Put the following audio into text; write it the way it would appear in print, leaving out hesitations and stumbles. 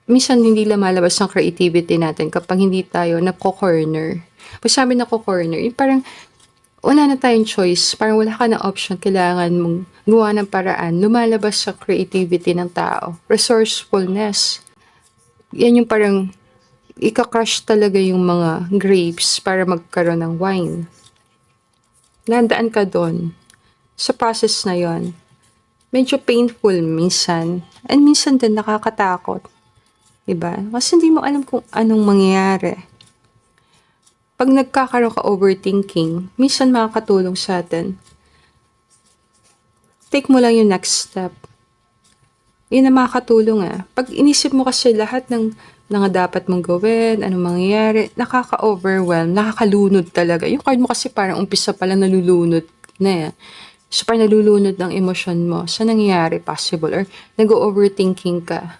minsan hindi lumalabas ang creativity natin kapag hindi tayo nako-corner. Pag sabi nako-corner, yung parang wala na tayong choice, parang wala ka ng option, kailangan mong gawa ng paraan, lumalabas sa creativity ng tao. Resourcefulness. Yan yung parang ika-crush talaga yung mga grapes para magkaroon ng wine. Nandaan ka doon sa process na yon. Medyo painful minsan, and minsan din nakakatakot. Diba? Kasi hindi mo alam kung anong mangyayari. Pag nagkakaroon ka overthinking, minsan makakatulong sa atin. Take mo lang yung next step. Yun ang makakatulong Pag inisip mo kasi lahat ng mga dapat mong gawin, anong mangyayari, nakaka-overwhelm, nakakalunod talaga. Yung card mo kasi parang umpisa pa lang nalulunod na So parang nalulunod ng emosyon mo sa nangyayari possible or nag-overthinking ka.